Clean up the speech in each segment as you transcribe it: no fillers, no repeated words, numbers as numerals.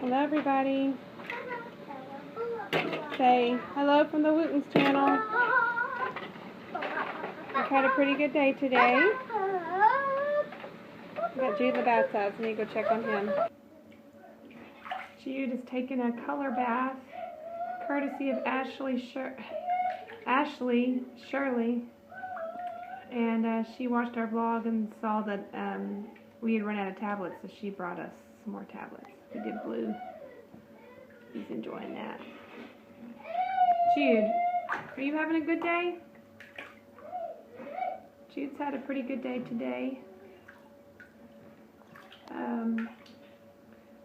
Hello, everybody. Say hello from the Wootens channel. We've had a pretty good day today. We got Jude in the bathhouse. I need to go check on him. Jude is taking a color bath, courtesy of Ashley Shirley. And she watched our vlog and saw that we had run out of tablets, so she brought us some more tablets. We did blue. He's enjoying that. Jude, are you having a good day? Jude's had a pretty good day today. I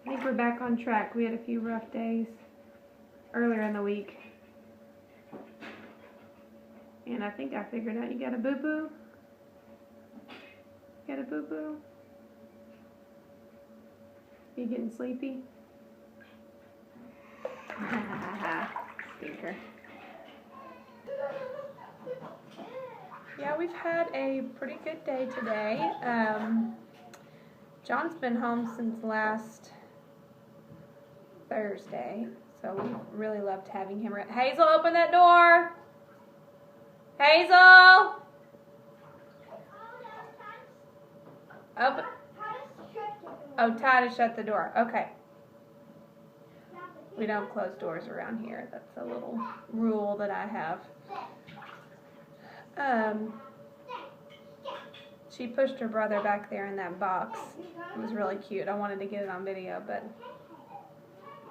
think we're back on track. We had a few rough days earlier in the week. And I think I figured out you got a boo-boo. Got a boo-boo? You getting sleepy? Stinker. Yeah, we've had a pretty good day today. John's been home since last Thursday, so we really loved having him around. Hazel, open that door! Hazel! Open. Oh, Ty to shut the door. Okay. We don't close doors around here. That's a little rule that I have. She pushed her brother back there in that box. It was really cute. I wanted to get it on video, but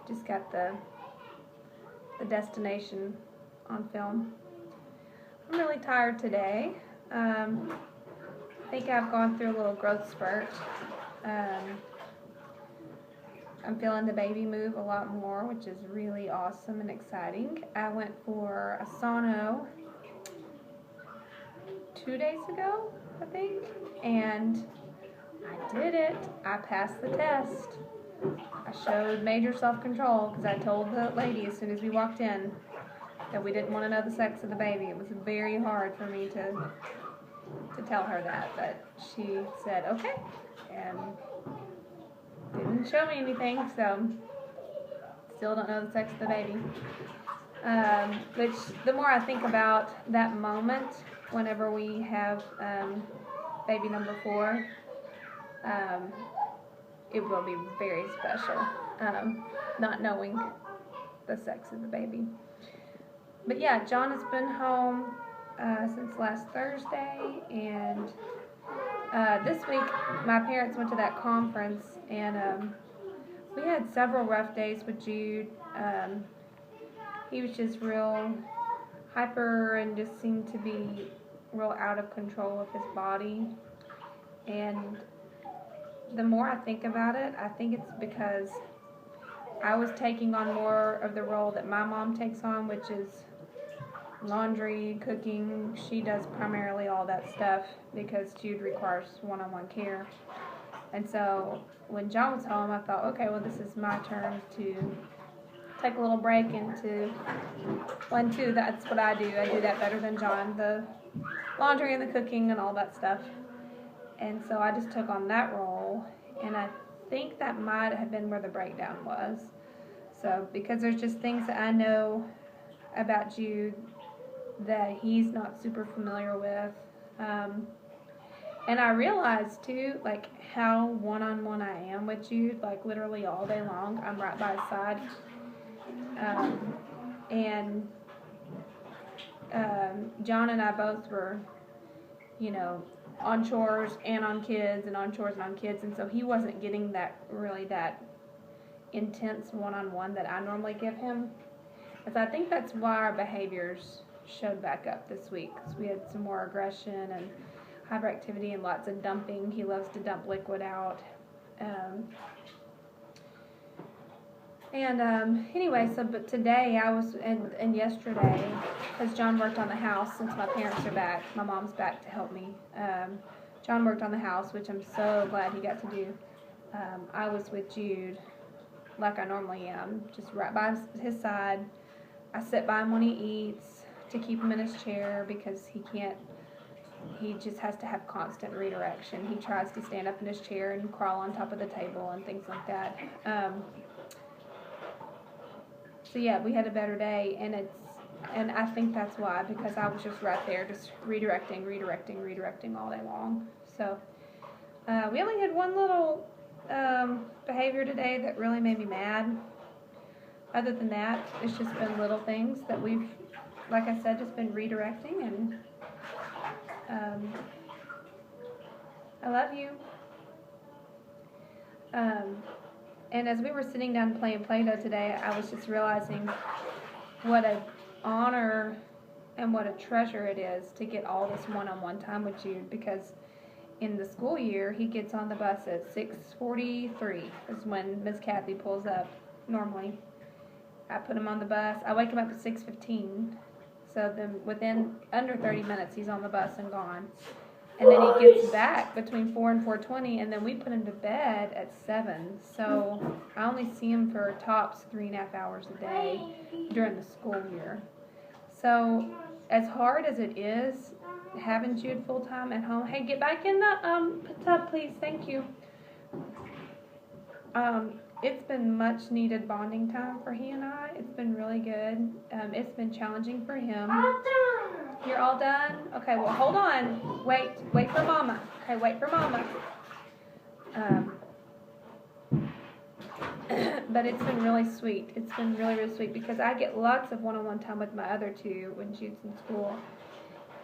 just got the destination on film. I'm really tired today. I think I've gone through a little growth spurt. I'm feeling the baby move a lot more, which is really awesome and exciting. I went for a sono 2 days ago, I think, and I did it. I passed the test. I showed major self-control because I told the lady as soon as we walked in that we didn't want to know the sex of the baby. It was very hard for me to tell her that, but she said okay, and didn't show me anything, so still don't know the sex of the baby. Which, the more I think about that moment, whenever we have baby number 4, it will be very special, not knowing the sex of the baby. But yeah, John has been home since last Thursday, and this week my parents went to that conference, and we had several rough days with Jude. He was just real hyper and just seemed to be real out of control of his body. And the more I think about it, I think it's because I was taking on more of the role that my mom takes on, which is laundry, cooking. She does primarily all that stuff because Jude requires one-on-one care. And so when John was home, I thought, okay, well, this is my turn to take a little break into 1, 2. That's what I do. I do that better than John, the laundry and the cooking and all that stuff. And so I just took on that role, and I think that might have been where the breakdown was. So because there's just things that I know about Jude that he's not super familiar with. And I realized too, like, how one-on-one I am with Jude, like literally all day long. I'm right by his side. John and I both were, you know, on chores and on kids, and on chores and on kids, and so he wasn't getting that intense one-on-one that I normally give him. And so I think that's why our behaviors showed back up this week, because we had some more aggression and hyperactivity and lots of dumping. He loves to dump liquid out. Anyway, but today I was, and yesterday, because John worked on the house since my parents are back, my mom's back to help me. John worked on the house, which I'm so glad he got to do. I was with Jude like I normally am, just right by his side. I sit by him when he eats to keep him in his chair because he just has to have constant redirection. He tries to stand up in his chair and crawl on top of the table and things like that. So yeah, we had a better day, and I think that's why, because I was just right there, just redirecting all day long. So we only had one little behavior today that really made me mad. Other than that, it's just been little things that we've, like I said, just been redirecting, and I love you. And as we were sitting down playing Play-Doh today, I was just realizing what an honor and what a treasure it is to get all this one-on-one time with Jude, because in the school year, he gets on the bus at 6:43 is when Miss Kathy pulls up normally. I put him on the bus. I wake him up at 6:15, so then within under 30 minutes, he's on the bus and gone. And then he gets back between 4 and 4:20, and then we put him to bed at 7. So I only see him for tops 3.5 hours a day during the school year. So as hard as it is having Jude full time at home, hey, get back in the tub, please. Thank you. It's been much needed bonding time for he and I. It's been really good. It's been challenging for him. You're all done? Okay, well, hold on. Wait for Mama. Okay, wait for Mama. But it's been really sweet. It's been really, really sweet, because I get lots of one-on-one time with my other two when Jude's in school.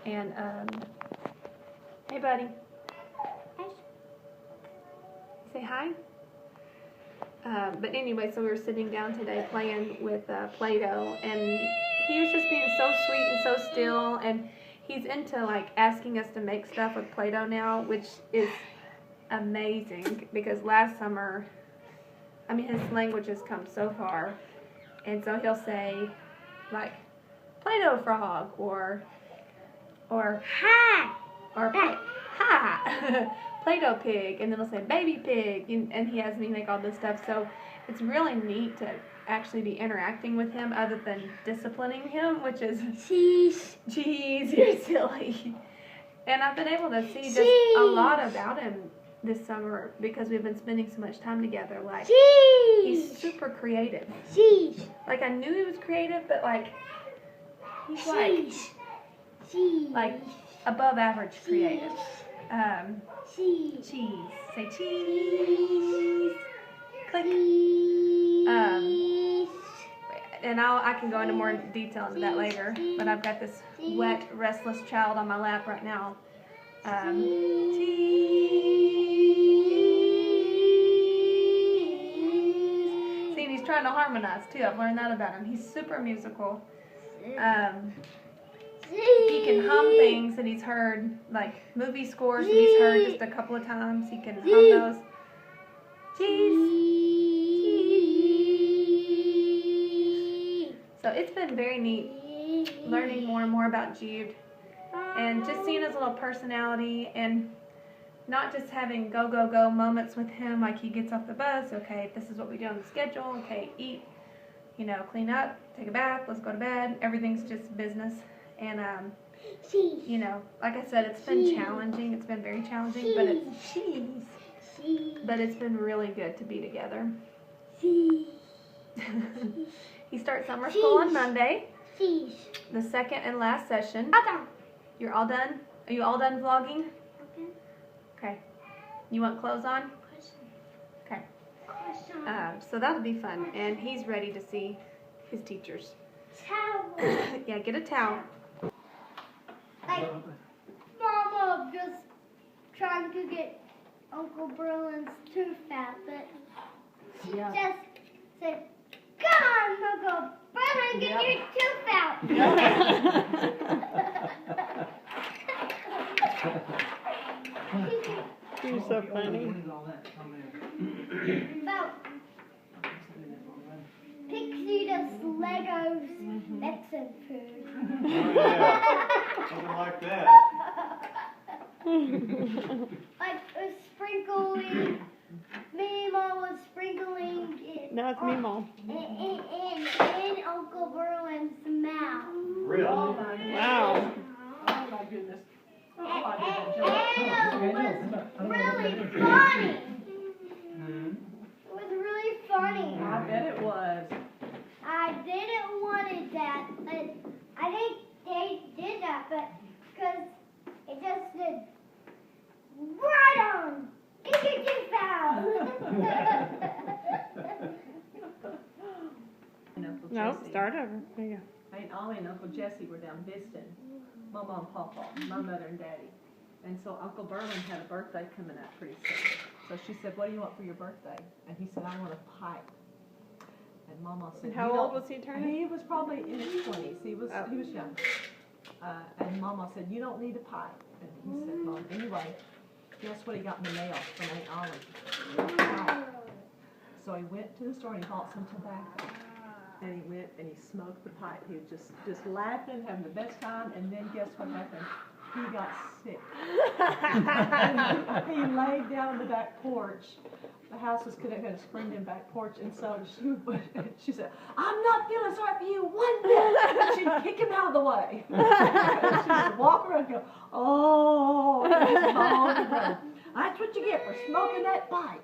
And, hey, buddy. Hi. Say hi. But anyway, so we were sitting down today playing with Play-Doh, and he was just being so sweet and so still, and he's into like asking us to make stuff with Play-Doh now, which is amazing, because last summer, I mean, his language has come so far, and so he'll say like Play-Doh frog or ha or ha Play-Doh pig, and then he'll say baby pig, and he has me make all this stuff. So it's really neat to actually be interacting with him other than disciplining him, which is jeez, you're silly. And I've been able to see just a lot about him this summer, because we've been spending so much time together. Like, he's super creative. Like, I knew he was creative, but like, he's like above average creative. Cheese. Say cheese. Click. And I can go into more detail into that later, but I've got this wet, restless child on my lap right now. Cheese. See, and he's trying to harmonize too. I've learned that about him. He's super musical. He can hum things that he's heard, like movie scores that he's heard just a couple of times. He can hum those. Cheese. So it's been very neat learning more and more about Jude, and just seeing his little personality, and not just having go moments with him, like he gets off the bus, okay, this is what we do on the schedule, okay, eat, you know, clean up, take a bath, let's go to bed. Everything's just business. And, you know, like I said, it's been challenging. It's been very challenging, but it's but it's been really good to be together. He starts summer school on Monday, the second and last session. You're all done? Are you all done vlogging? Okay. You want clothes on? Okay. So that'll be fun, and he's ready to see his teachers. Yeah, get a towel. Like, Mama just trying to get Uncle Berlin's tooth out, but she just said, "Come on, Uncle Berlin, get your tooth out." You're so funny. About Pixie does Legos Mexican food. Oh, yeah. Something like that. Like sprinkling. Mima was sprinkling it. No, it's Mimo. In Uncle Berlin's mouth. Really? Wow. Oh my goodness. And it was really funny. It was really funny. I bet it was. I did No, Jesse. start over. There you Aunt Ollie and Uncle Jesse were down visiting Mama and Papa, my mother and Daddy. And so Uncle Berlin had a birthday coming up pretty soon. So she said, what do you want for your birthday? And he said, I want a pipe. And Mama said, go. How "You old don't-" was he turning? He was probably in his 20s. He was Oh. young. And Mama said, you don't need a pipe. And he said, Mom, anyway, guess what he got in the mail from Aunt Ollie? A pipe. So he went to the store and he bought some tobacco. And he went and he smoked the pipe. He was just laughing, having the best time. And then guess what happened? He got sick. And he laid down on the back porch. The house was connected, had a screened-in back porch, and so she said, "I'm not feeling sorry for you one bit." She'd kick him out of the way. She would walk around and go, "Oh," and just moan and groan. That's what you get for smoking that pipe.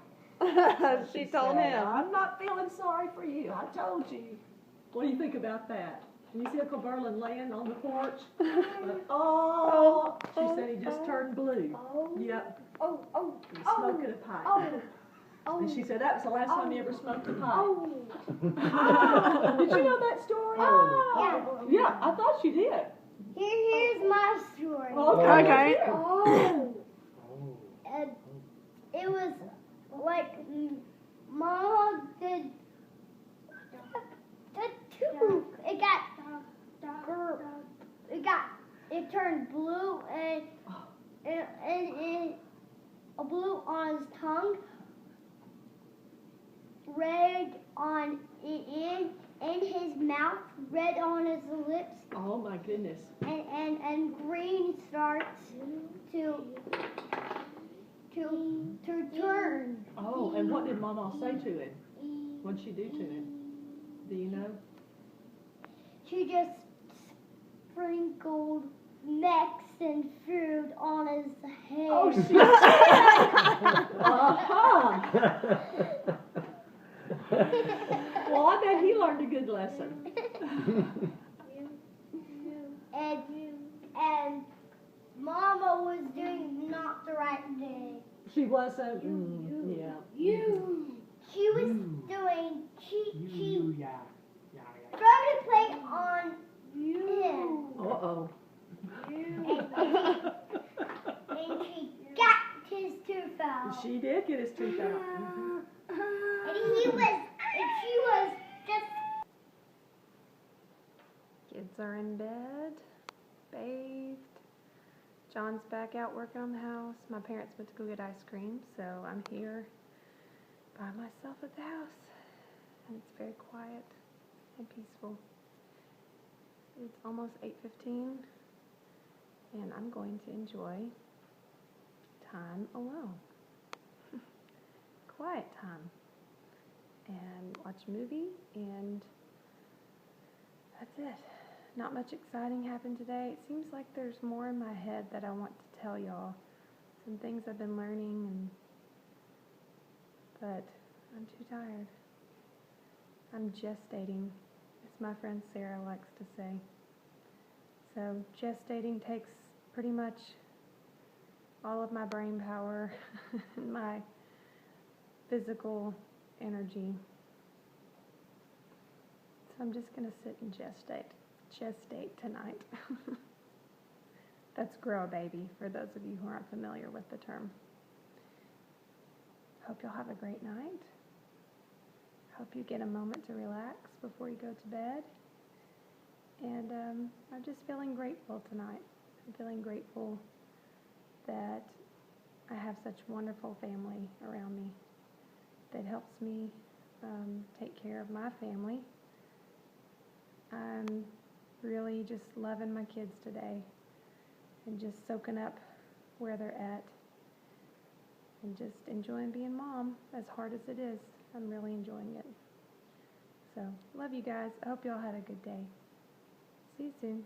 She told said, him. "I'm not feeling sorry for you. I told you." What do you think about that? Can you see Uncle Berlin laying on the porch? Oh, she said he just turned blue. Yep, Oh, oh, he's oh, smoking a pipe. oh, oh. And she said that was the last time he ever smoked a pipe. Oh. Did you know that story? Yeah, I thought you did. Here's my story. Okay. Oh. And it was like Mama did the tooth. It turned blue and blue on his tongue, red on in his mouth, red on his lips, Oh my goodness. and green starts to turn. Oh, and what did Mama say to him? What'd she do to him? Do you know? She just sprinkled Mexican food on his head. Oh, she did. Well, I bet he learned a good lesson. and Mama was doing not the right thing. She wasn't. Yeah. She was doing she Yeah. throw the plate on him, Uh-oh. and she got his tooth out. She did get his tooth out. And she was just. Kids are in bed, bathed. John's back out working on the house. My parents went to go get ice cream, so I'm here by myself at the house. And it's very quiet and peaceful. It's almost 8:15, and I'm going to enjoy time alone. Quiet time. And watch a movie, and that's it. Not much exciting happened today. It seems like there's more in my head that I want to tell y'all. Some things I've been learning, but I'm too tired. I'm gestating, as my friend Sarah likes to say. So gestating takes pretty much all of my brain power and my physical energy. So I'm just going to sit and gestate tonight. That's grow a baby, for those of you who aren't familiar with the term. Hope you'll have a great night. Hope you get a moment to relax before you go to bed. And I'm just feeling grateful tonight. I'm feeling grateful that I have such wonderful family around me that helps me take care of my family. I'm really just loving my kids today and just soaking up where they're at and just enjoying being mom, as hard as it is. I'm really enjoying it. So, love you guys. I hope y'all had a good day. See you soon.